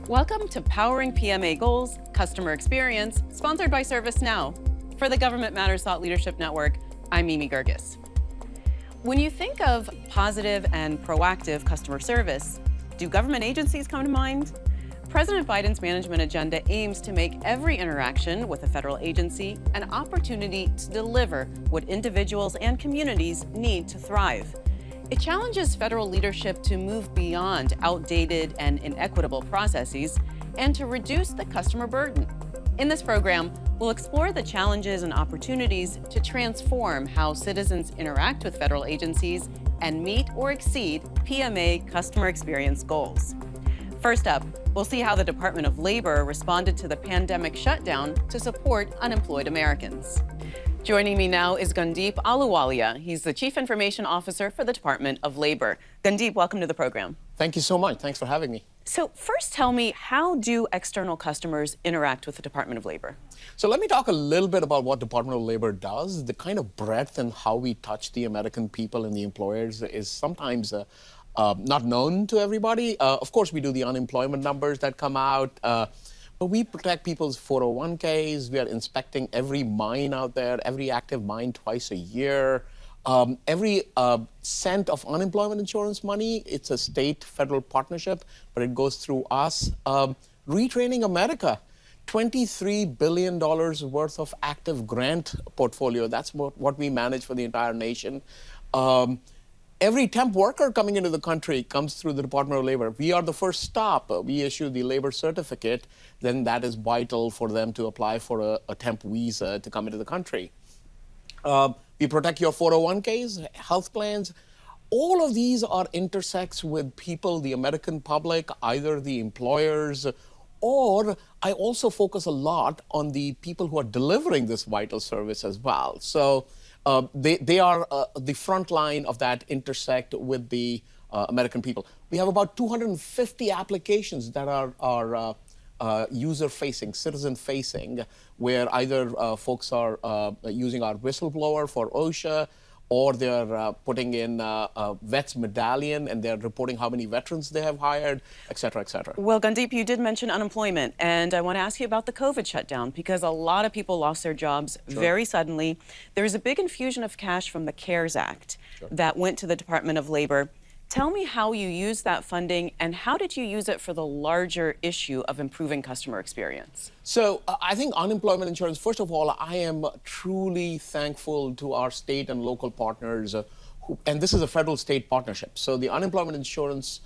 Welcome to Powering PMA Goals, Customer Experience, sponsored by ServiceNow. For the Government Matters Thought Leadership Network, I'm Mimi Gerges. When you think of positive and proactive customer service, do government agencies come to mind? President Biden's management agenda aims to make every interaction with a federal agency an opportunity to deliver what individuals and communities need to thrive. It challenges federal leadership to move beyond outdated and inequitable processes and to reduce the customer burden. In this program, we'll explore the challenges and opportunities to transform how citizens interact with federal agencies and meet or exceed PMA customer experience goals. First up, we'll see how the Department of Labor responded to the pandemic shutdown to support unemployed Americans. Joining me now is Gundeep Ahluwalia. He's the Chief Information Officer for the Department of Labor. Gundeep, welcome to the program. Thank you so much. Thanks for having me. So first tell me, how do external customers interact with the Department of Labor? So let me talk a little bit about what Department of Labor does. The kind of breadth and how we touch the American people and the employers is sometimes not known to everybody. Of course, we do the unemployment numbers that come out. But we protect people's 401ks. We are inspecting every mine out there, every active mine twice a year. Every cent of unemployment insurance money, it's a state-federal partnership, but it goes through us. Retraining America, $23 billion worth of active grant portfolio. That's what we manage for the entire nation. Every temp worker coming into the country comes through the Department of Labor. We are the first stop. We issue the labor certificate. Then that is vital for them to apply for a temp visa to come into the country. We protect your 401ks, health plans. All of these are intersects with people, the American public, either the employers, or I also focus a lot on the people who are delivering this vital service as well. So they are the front line of that intersect with the American people. We have about 250 applications that are user-facing, citizen-facing, where either folks are using our whistleblower for OSHA, or they're putting in Vets Medallion, and they're reporting how many veterans they have hired, et cetera, et cetera. Well, Gundeep, you did mention unemployment, and I want to ask you about the COVID shutdown, because a lot of people lost their jobs very suddenly. There's a big infusion of cash from the CARES Act that went to the Department of Labor. Tell me how you used that funding, and how did you use it for the larger issue of improving customer experience? So I think unemployment insurance, first of all, I am truly thankful to our state and local partners, and this is a federal-state partnership. So the unemployment insurance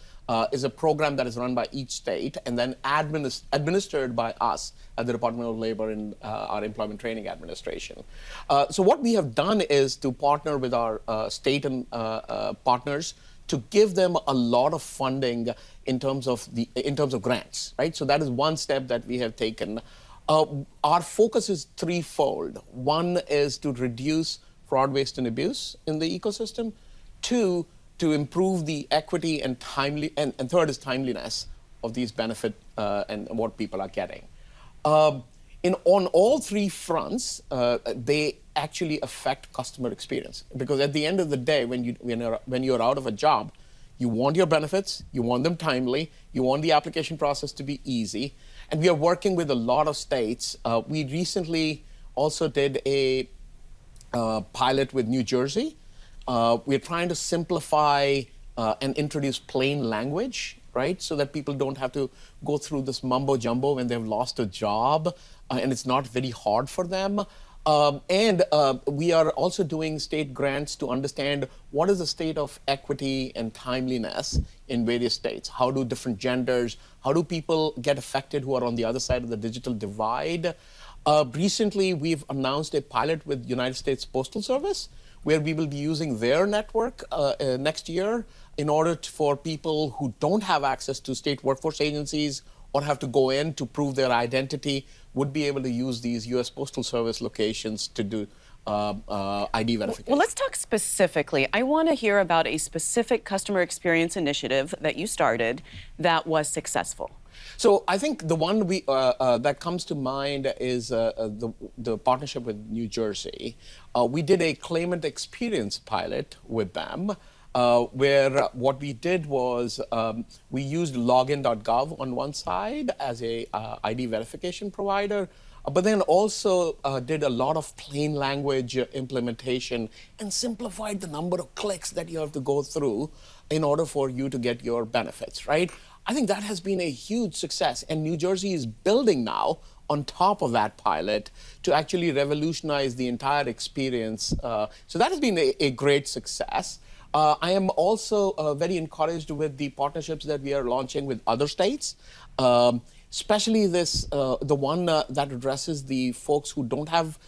is a program that is run by each state and then administered by us at the Department of Labor in our Employment Training Administration. So what we have done is to partner with our state and partners to give them a lot of funding in terms of grants, right? So that is one step that we have taken. Our focus is threefold. One is to reduce fraud, waste, and abuse in the ecosystem. Two, to improve the equity and and third is timeliness of these benefits and what people are getting. On all three fronts, they actually affect customer experience, because at the end of the day, when you're out of a job, you want your benefits, you want them timely, you want the application process to be easy, and we are working with a lot of states. We recently also did a pilot with New Jersey. We're trying to simplify and introduce plain language, right? So that people don't have to go through this mumbo jumbo when they've lost a job, and it's not very hard for them. We are also doing state grants to understand what is the state of equity and timeliness in various states. How do different genders, how do people get affected who are on the other side of the digital divide? Recently, we've announced a pilot with United States Postal Service, where we will be using their network next year in order for people who don't have access to state workforce agencies or have to go in to prove their identity would be able to use these U.S. Postal Service locations to do ID verification. Well, let's talk specifically. I want to hear about a specific customer experience initiative that you started that was successful. So I think the one that comes to mind is the partnership with New Jersey. We did a claimant experience pilot with them. where what we did was we used login.gov on one side as a ID verification provider, but then also did a lot of plain language implementation and simplified the number of clicks that you have to go through in order for you to get your benefits, right? I think that has been a huge success, and New Jersey is building now on top of that pilot to actually revolutionize the entire experience. So that has been a great success. I am also very encouraged with the partnerships that we are launching with other states, especially this, the one that addresses the folks who don't have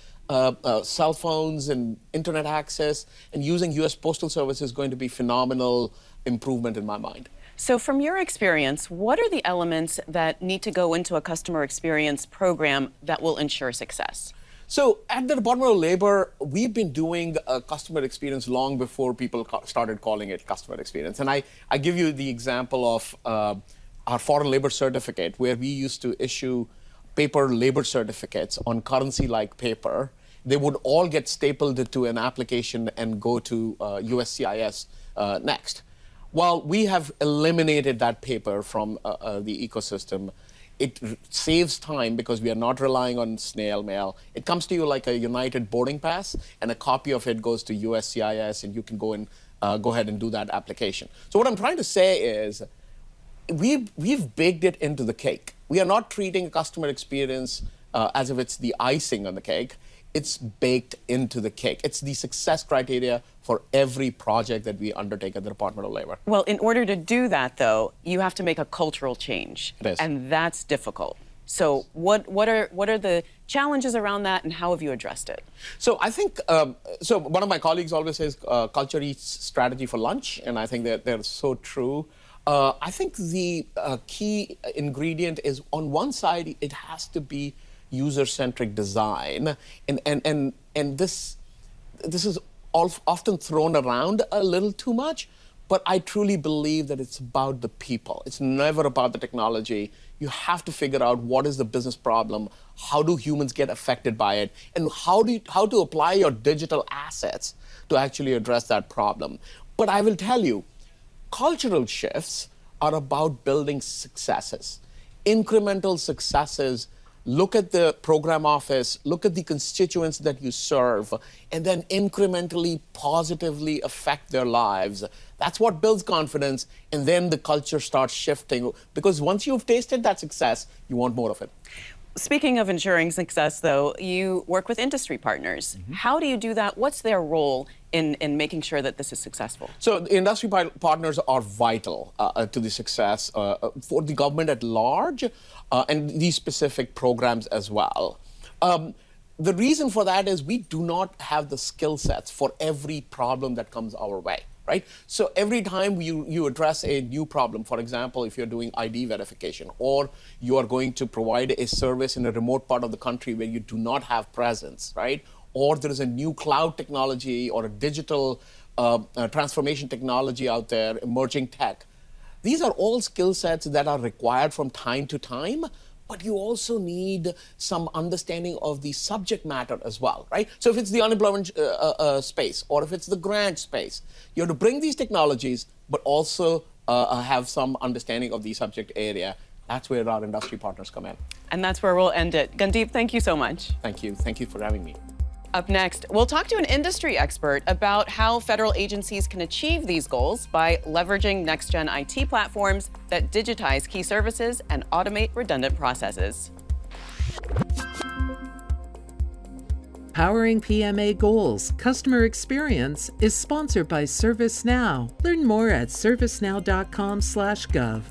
cell phones and internet access, and using US Postal Service is going to be phenomenal improvement in my mind. So from your experience, what are the elements that need to go into a customer experience program that will ensure success? So at the Department of Labor, we've been doing customer experience long before people started calling it customer experience. And I give you the example of our foreign labor certificate, where we used to issue paper labor certificates on currency like paper. They would all get stapled to an application and go to USCIS next. Well, we have eliminated that paper from the ecosystem. It saves time because we are not relying on snail mail. It comes to you like a United boarding pass, and a copy of it goes to USCIS, and you can go ahead and do that application. So what I'm trying to say is, we've baked it into the cake. We are not treating customer experience as if it's the icing on the cake. It's baked into the cake. It's the success criteria for every project that we undertake at the Department of Labor. Well, in order to do that, though, you have to make a cultural change. It is. And that's difficult. So what are the challenges around that, and how have you addressed it? So I think, so one of my colleagues always says, culture eats strategy for lunch, and I think that they're so true. I think the key ingredient is, on one side, it has to be user-centric design, and this is often thrown around a little too much, but I truly believe that it's about the people. It's never about the technology. You have to figure out what is the business problem, how do humans get affected by it, and how to apply your digital assets to actually address that problem. But I will tell you, cultural shifts are about building successes, incremental successes. Look at the program office, look at the constituents that you serve, and then incrementally, positively affect their lives. That's what builds confidence, and then the culture starts shifting. Because once you've tasted that success, you want more of it. Speaking of ensuring success, though, you work with industry partners. Mm-hmm. How do you do that? What's their role in making sure that this is successful? So the industry partners are vital to the success for the government at large, and these specific programs as well. The reason for that is we do not have the skill sets for every problem that comes our way. Right? So every time you address a new problem, for example, if you're doing ID verification, or you are going to provide a service in a remote part of the country where you do not have presence, right? Or there is a new cloud technology or a digital transformation technology out there, emerging tech. These are all skill sets that are required from time to time, but you also need some understanding of the subject matter as well, right? So if it's the unemployment space, or if it's the grant space, you have to bring these technologies, but also have some understanding of the subject area. That's where our industry partners come in. And that's where we'll end it. Gundeep, thank you so much. Thank you. Thank you for having me. Up next, we'll talk to an industry expert about how federal agencies can achieve these goals by leveraging next-gen IT platforms that digitize key services and automate redundant processes. Powering PMA Goals Customer Experience is sponsored by ServiceNow. Learn more at servicenow.com/gov.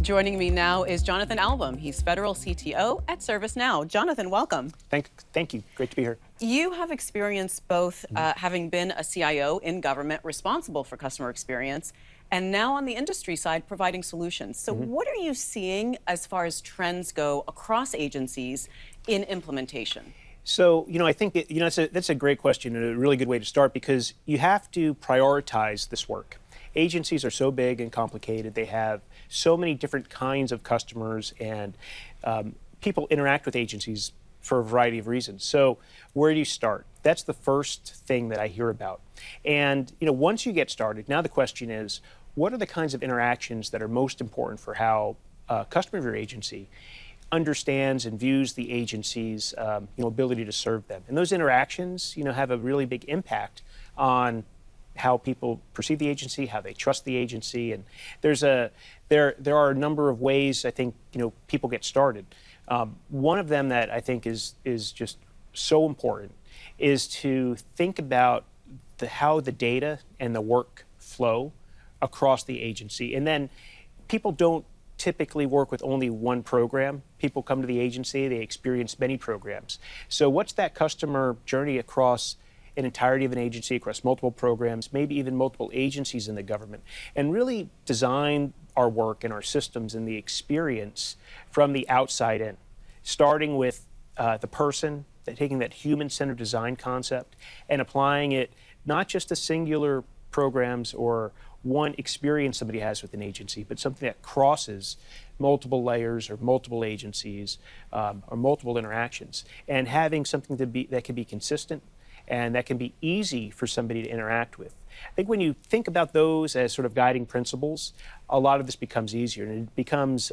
Joining me now is Jonathan Album. He's Federal CTO at ServiceNow. Jonathan, welcome. Thank you. Great to be here. You have experienced both having been a CIO in government responsible for customer experience, and now on the industry side providing solutions. So what are you seeing as far as trends go across agencies in implementation? So, I think that's a great question and a really good way to start, because you have to prioritize this work. Agencies are so big and complicated. They have so many different kinds of customers, and people interact with agencies for a variety of reasons. So where do you start? That's the first thing that I hear about. And once you get started, now the question is, what are the kinds of interactions that are most important for how a customer of your agency understands and views the agency's ability to serve them? And those interactions have a really big impact on how people perceive the agency, how they trust the agency. And there are a number of ways I think people get started. One of them that I think is just so important is to think about how the data and the work flow across the agency. And then people don't typically work with only one program. People come to the agency, they experience many programs. So what's that customer journey across an entirety of an agency, across multiple programs, maybe even multiple agencies in the government, and really design our work and our systems and the experience from the outside in, starting with the person, taking that human-centered design concept and applying it not just to singular programs or one experience somebody has with an agency, but something that crosses multiple layers or multiple agencies or multiple interactions, and having something that can be consistent and that can be easy for somebody to interact with. I think when you think about those as sort of guiding principles, a lot of this becomes easier, and it becomes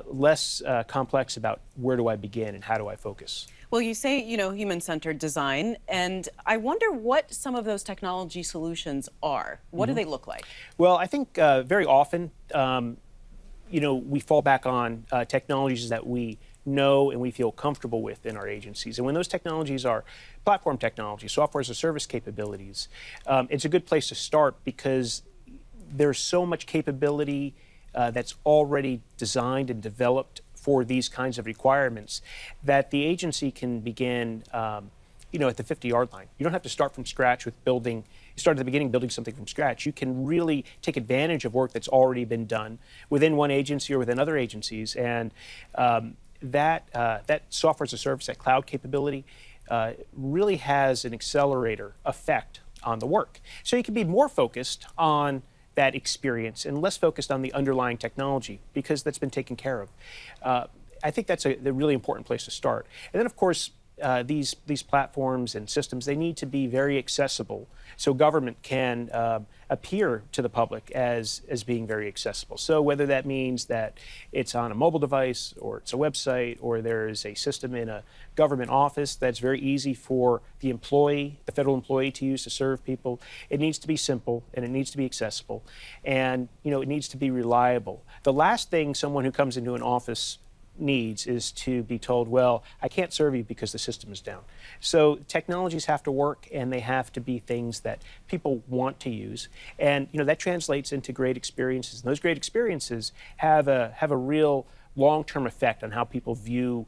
less complex about where do I begin and how do I focus. Well, you say, human-centered design, and I wonder what some of those technology solutions are. What do they look like? Well, I think very often, we fall back on technologies that we know and we feel comfortable with in our agencies. And when those technologies are platform technology, software as a service capabilities, it's a good place to start because there's so much capability that's already designed and developed for these kinds of requirements that the agency can begin at the 50-yard line. You don't have to start from scratch with building. You start at the beginning building something from scratch. You can really take advantage of work that's already been done within one agency or within other agencies. And that software as a service, that cloud capability, really has an accelerator effect on the work. So you can be more focused on that experience and less focused on the underlying technology because that's been taken care of. I think that's a really important place to start. And then, of course, these platforms and systems, they need to be very accessible so government can appear to the public as being very accessible. So whether that means that it's on a mobile device or it's a website or there is a system in a government office that's very easy for the employee, the federal employee, to use to serve people, it needs to be simple and it needs to be accessible and it needs to be reliable. The last thing someone who comes into an office needs is to be told, well, I can't serve you because the system is down. So technologies have to work and they have to be things that people want to use. And that translates into great experiences. And those great experiences have a real long-term effect on how people view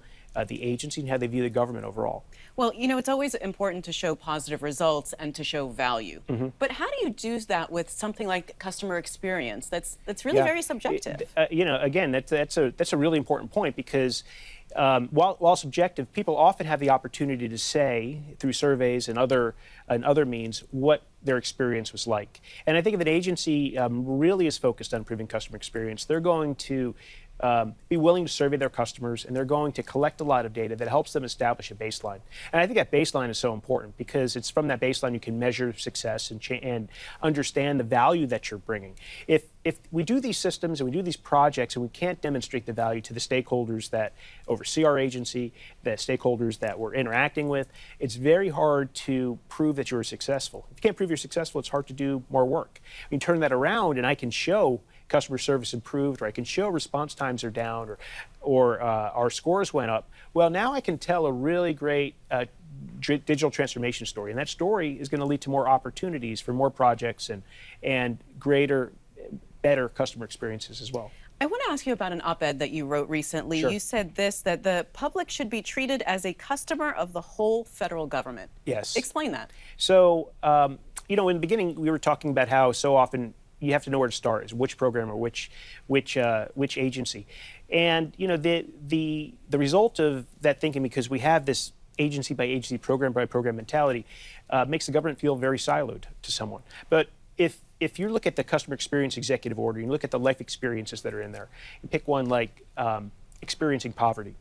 the agency and how they view the government overall. Well, it's always important to show positive results and to show value. But how do you do that with something like customer experience? That's really very subjective. Again, that's a really important point because while subjective, people often have the opportunity to say through surveys and other means what their experience was like. And I think if an agency really is focused on improving customer experience, they're going to be willing to survey their customers, and they're going to collect a lot of data that helps them establish a baseline. And I think that baseline is so important because it's from that baseline you can measure success and understand the value that you're bringing. If we do these systems and we do these projects and we can't demonstrate the value to the stakeholders that oversee our agency, the stakeholders that we're interacting with, it's very hard to prove that you're successful. If you can't prove you're successful, it's hard to do more work. We can turn that around and I can show customer service improved, or I can show response times are down, or our scores went up. Well, now I can tell a really great digital transformation story, and that story is going to lead to more opportunities for more projects and better customer experiences as well. I want to ask you about an op-ed that you wrote recently. Sure. You said that the public should be treated as a customer of the whole federal government. Yes. Explain that. So, in the beginning, we were talking about how so often you have to know where to start, is which program or which agency. And the result of that thinking, because we have this agency by agency, program by program mentality, makes the government feel very siloed to someone. But if you look at the customer experience executive order, you look at the life experiences that are in there, you pick one like experiencing poverty.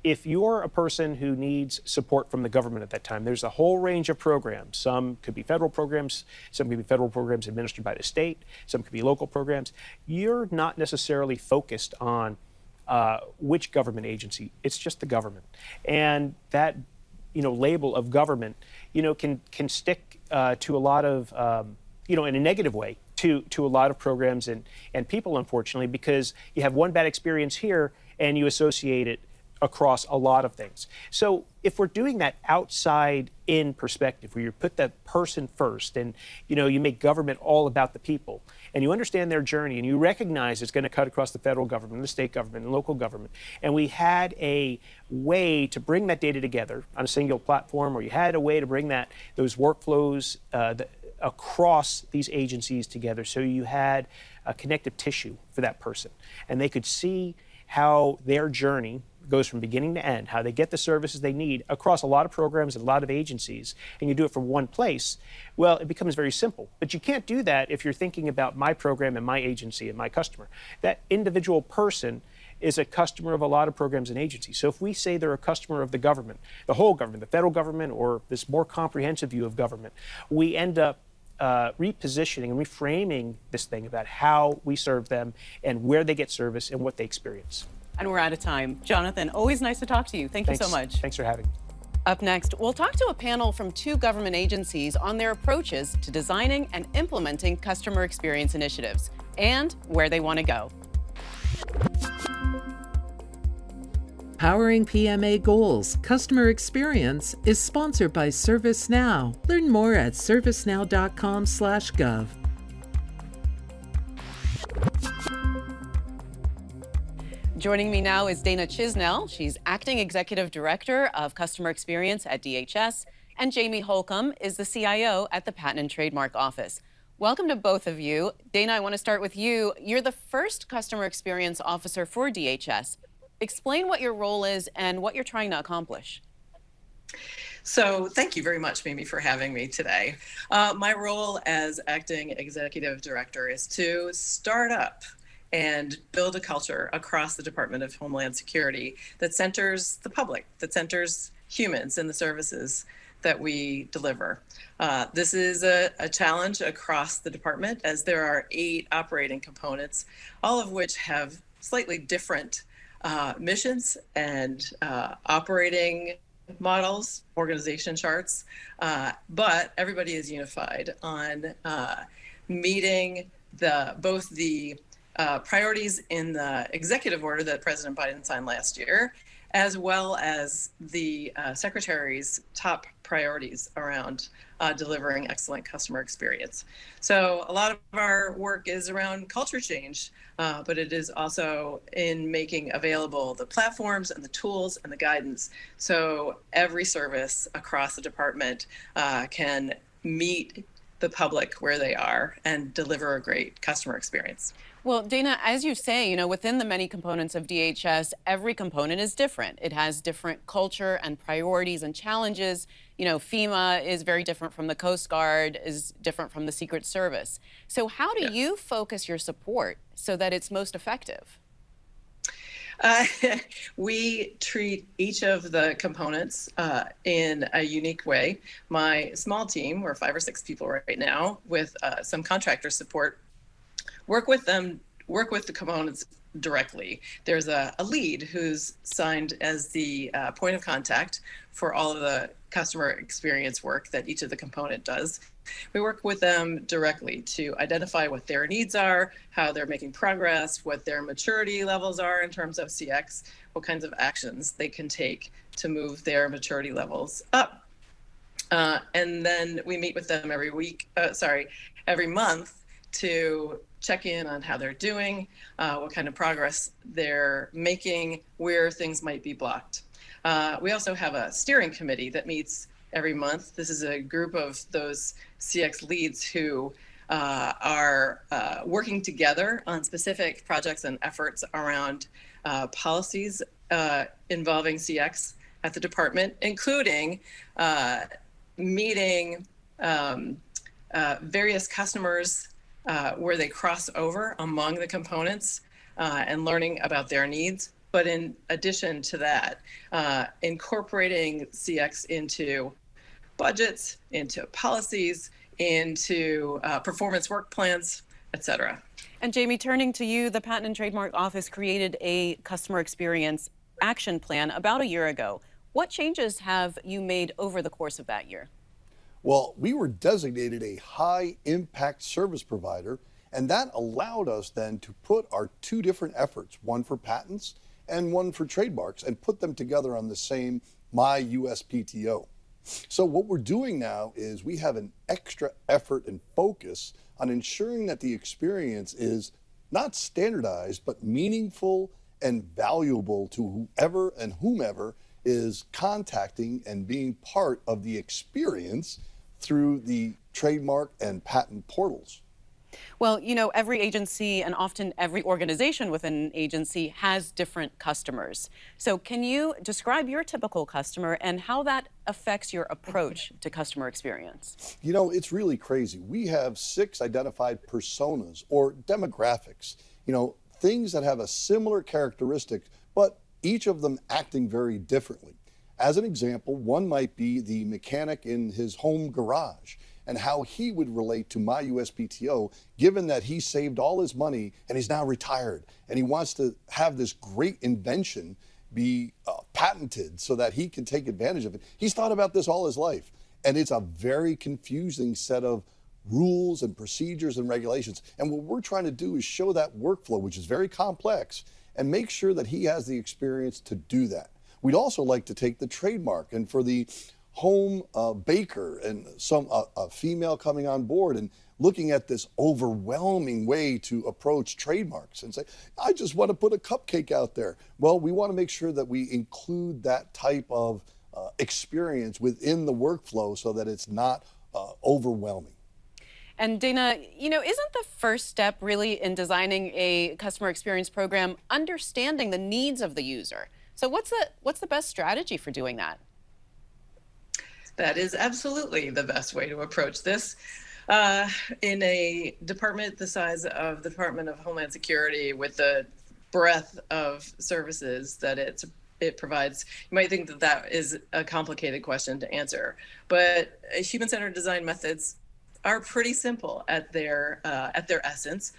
if you're a person who needs support from the government at that time, there's a whole range of programs. Some could be federal programs, some could be federal programs administered by the state, some could be local programs. You're not necessarily focused on which government agency. It's just the government. And that label of government can stick to a lot of in a negative way to a lot of programs and people, unfortunately, because you have one bad experience here and you associate it across a lot of things. So if we're doing that outside in perspective, where you put that person first and you make government all about the people, and you understand their journey, and you recognize it's going to cut across the federal government, the state government, and local government, and we had a way to bring that data together on a single platform, or you had a way to bring those workflows across these agencies together, so you had a connective tissue for that person, and they could see how their journey goes from beginning to end, how they get the services they need across a lot of programs and a lot of agencies, and you do it from one place, well, it becomes very simple. But you can't do that if you're thinking about my program and my agency and my customer. That individual person is a customer of a lot of programs and agencies. So if we say they're a customer of the government, the whole government, the federal government, or this more comprehensive view of government, we end up repositioning and reframing this thing about how we serve them and where they get service and what they experience. And we're out of time. Jonathan, always nice to talk to you. Thank you so much. Thanks for having me. Up next, we'll talk to a panel from 2 government agencies on their approaches to designing and implementing customer experience initiatives and where they want to go. Powering PMA Goals, Customer Experience is sponsored by ServiceNow. Learn more at servicenow.com/gov. Joining me now is Dana Chisnell. She's Acting Executive Director of Customer Experience at DHS, and Jamie Holcomb is the CIO at the Patent and Trademark Office. Welcome to both of you. Dana, I want to start with you. You're the first Customer Experience Officer for DHS. Explain what your role is and what you're trying to accomplish. So thank you very much, Mimi, for having me today. My role as Acting Executive Director is to start up and build a culture across the Department of Homeland Security that centers the public, that centers humans in the services that we deliver. This is a challenge across the department, as there are 8 operating components, all of which have slightly different missions and operating models, organization charts, but everybody is unified on meeting both the priorities in the executive order that President Biden signed last year, as well as the Secretary's top priorities around delivering excellent customer experience. So a lot of our work is around culture change, but it is also in making available the platforms and the tools and the guidance so every service across the department can meet the public where they are and deliver a great customer experience. Well, Dana, as you say, within the many components of DHS, every component is different. It has different culture and priorities and challenges. FEMA is very different from the Coast Guard, is different from the Secret Service. So how do you focus your support so that it's most effective? We treat each of the components in a unique way. My small team, we're 5 or 6 people right now, with some contractor support, work with the components directly. There's a lead who's signed as the point of contact for all of the customer experience work that each of the component does. We work with them directly to identify what their needs are, how they're making progress, what their maturity levels are in terms of CX, what kinds of actions they can take to move their maturity levels up. And then we meet with them every month to check in on how they're doing, what kind of progress they're making, where things might be blocked. We also have a steering committee that meets every month. This is a group of those CX leads who are working together on specific projects and efforts around policies involving CX at the department, including meeting various customers where they cross over among the components and learning about their needs, But in addition to that, incorporating CX into budgets, into policies, into performance work plans, et cetera. And Jamie, turning to you, the Patent and Trademark Office created a customer experience action plan about a year ago. What changes have you made over the course of that year? Well, we were designated a high impact service provider, and that allowed us then to put our two different efforts, one for patents and one for trademarks, and put them together on the same My USPTO. So what we're doing now is we have an extra effort and focus on ensuring that the experience is not standardized, but meaningful and valuable to whoever and whomever is contacting and being part of the experience through the trademark and patent portals. Well, you know, every agency and often every organization within an agency has different customers. So can you describe your typical customer and how that affects your approach to customer experience? You know, it's really crazy. We have 6 identified personas or demographics, you know, things that have a similar characteristic, but each of them acting very differently. As an example, one might be the mechanic in his home garage and how he would relate to My USPTO, given that he saved all his money and he's now retired and he wants to have this great invention be patented so that he can take advantage of it. He's thought about this all his life, and it's a very confusing set of rules and procedures and regulations. And what we're trying to do is show that workflow, which is very complex, and make sure that he has the experience to do that. We'd also like to take the trademark, and for the home baker and a female coming on board and looking at this overwhelming way to approach trademarks and say, I just want to put a cupcake out there. Well, we want to make sure that we include that type of experience within the workflow so that it's not overwhelming. And Dana, you know, isn't the first step really in designing a customer experience program understanding the needs of the user? So what's the best strategy for doing that? That is absolutely the best way to approach this. In a department the size of the Department of Homeland Security, with the breadth of services that it provides, you might think that that is a complicated question to answer. But human-centered design methods are pretty simple at their essence.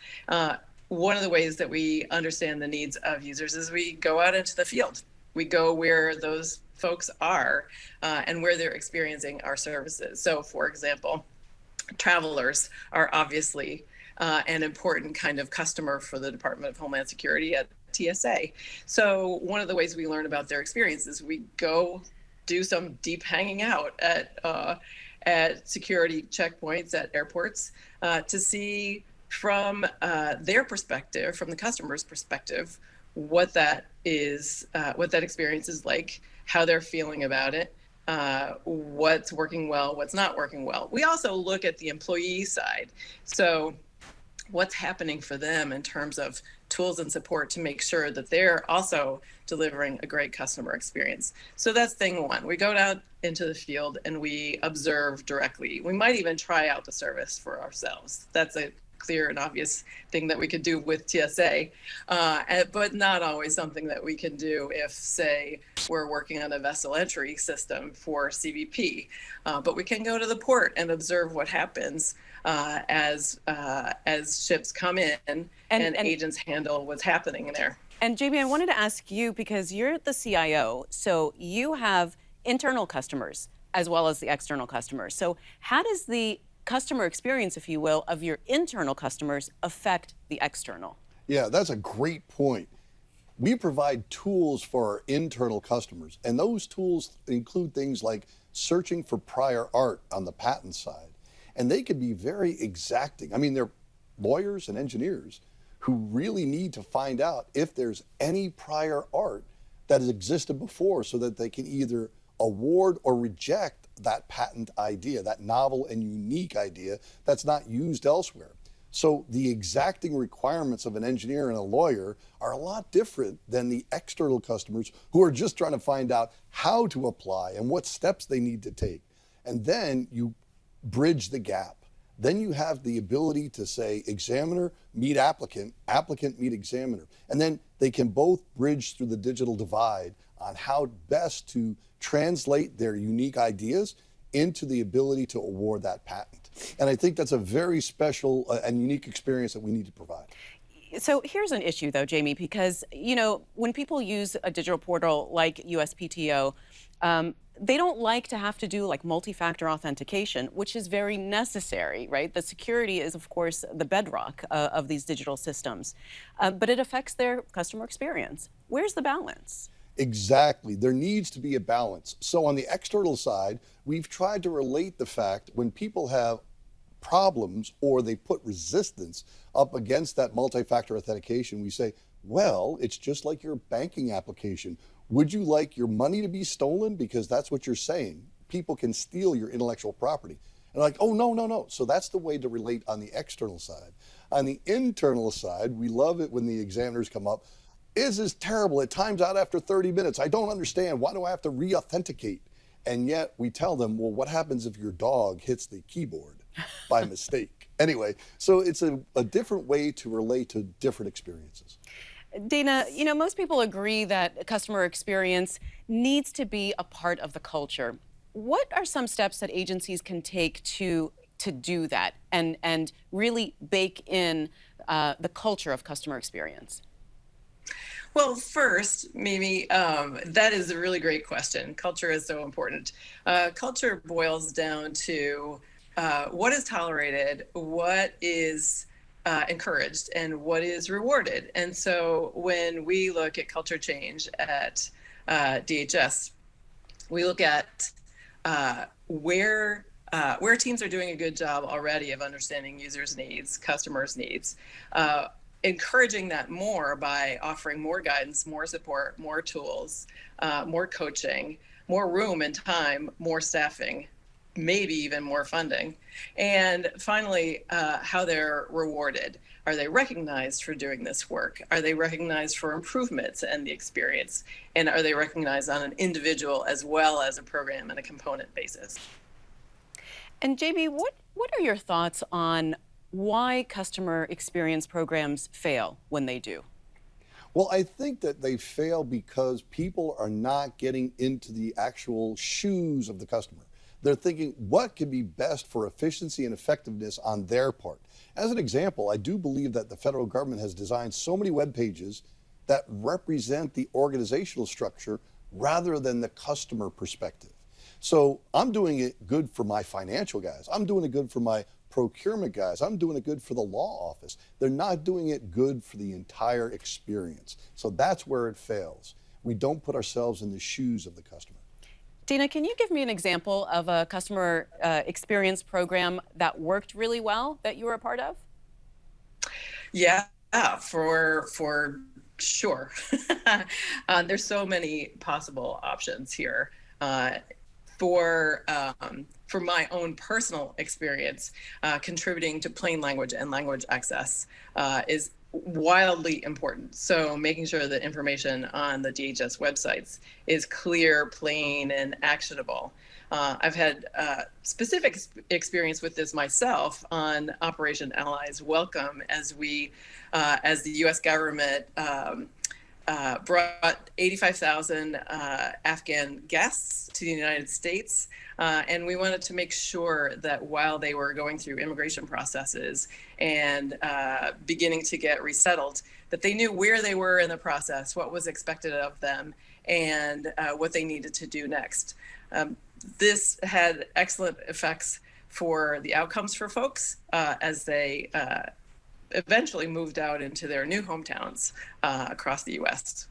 One of the ways that we understand the needs of users is we go out into the field. We go where those folks are and where they're experiencing our services. So, for example, travelers are obviously an important kind of customer for the Department of Homeland Security at TSA. So one of the ways we learn about their experience is we go do some deep hanging out at security checkpoints at airports to see from their perspective, from the customer's perspective, what that experience is like, how they're feeling about it, what's working well, what's not working well. We also look at the employee side. So what's happening for them in terms of tools and support to make sure that they're also delivering a great customer experience. So that's thing one. We go out into the field and we observe directly. We might even try out the service for ourselves. That's a clear and obvious thing that we could do with TSA, but not always something that we can do if, say, we're working on a vessel entry system for CBP. But we can go to the port and observe what happens as ships come in and agents handle what's happening there. And Jamie, I wanted to ask you, because you're the CIO, so you have internal customers as well as the external customers. So how does the customer experience, if you will, of your internal customers affect the external? Yeah, that's a great point. We provide tools for our internal customers, and those tools include things like searching for prior art on the patent side. And they can be very exacting. I mean, they're lawyers and engineers who really need to find out if there's any prior art that has existed before so that they can either award or reject that patent idea, that novel and unique idea that's not used elsewhere. So the exacting requirements of an engineer and a lawyer are a lot different than the external customers who are just trying to find out how to apply and what steps they need to take. And then you bridge the gap. then you have the ability to say examiner meet applicant, applicant meet examiner. And then they can both bridge through the digital divide on how best to translate their unique ideas into the ability to award that patent. And I think that's a very special and unique experience that we need to provide. So here's an issue, though, Jamie, because, when people use a digital portal like USPTO, they don't like to have to do like multi-factor authentication, which is very necessary, right? The security is, of course, the bedrock of these digital systems, but it affects their customer experience. Where's the balance? Exactly. There needs to be a balance. So on the external side, we've tried to relate the fact when people have problems or they put resistance up against that multi-factor authentication, we say, well, it's just like your banking application. Would you like your money to be stolen? Because that's what you're saying. People can steal your intellectual property. And like, oh, no, no, no. So that's the way to relate on the external side. On the internal side, we love it when the examiners come up. This is terrible. It times out after 30 minutes. I don't understand. Why do I have to re-authenticate? And yet we tell them, well, what happens if your dog hits the keyboard by mistake? Anyway, so it's a different way to relate to different experiences. Dana, most people agree that customer experience needs to be a part of the culture. What are some steps that agencies can take to do that and really bake in the culture of customer experience? Well, first, Mimi, that is a really great question. Culture is so important. Culture boils down to what is tolerated, what is encouraged, and what is rewarded. And so when we look at culture change at DHS, we look at where teams are doing a good job already of understanding users' needs, customers' needs, encouraging that more by offering more guidance, more support, more tools, more coaching, more room and time, more staffing, maybe even more funding. And finally, how they're rewarded. Are they recognized for doing this work? Are they recognized for improvements in the experience? And are they recognized on an individual as well as a program and a component basis? And Jamie, what are your thoughts on why customer experience programs fail when they do? Well, I think that they fail because people are not getting into the actual shoes of the customer. They're thinking, what can be best for efficiency and effectiveness on their part? As an example, I do believe that the federal government has designed so many web pages that represent the organizational structure rather than the customer perspective. So I'm doing it good for my financial guys. I'm doing it good for my procurement guys. I'm doing it good for the law office. They're not doing it good for the entire experience. So that's where it fails. We don't put ourselves in the shoes of the customer. Dana, can you give me an example of a customer experience program that worked really well that you were a part of? Yeah, for sure. There's so many possible options here. For my own personal experience, contributing to plain language and language access is wildly important. So making sure that information on the DHS websites is clear, plain, and actionable. I've had specific experience with this myself on Operation Allies Welcome as the U.S. government brought 85,000 Afghan guests to the United States. And we wanted to make sure that while they were going through immigration processes and beginning to get resettled, that they knew where they were in the process, what was expected of them, and what they needed to do next. This had excellent effects for the outcomes for folks as they eventually moved out into their new hometowns across the U.S.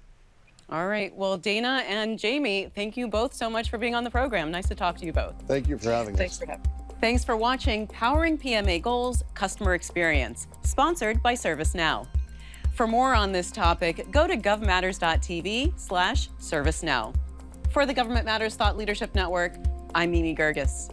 All right. Well, Dana and Jamie, thank you both so much for being on the program. Nice to talk to you both. Thank you for having us. Thanks for having me. Thanks for watching Powering PMA Goals Customer Experience, sponsored by ServiceNow. For more on this topic, go to govmatters.tv/ServiceNow. For the Government Matters Thought Leadership Network, I'm Mimi Gerges.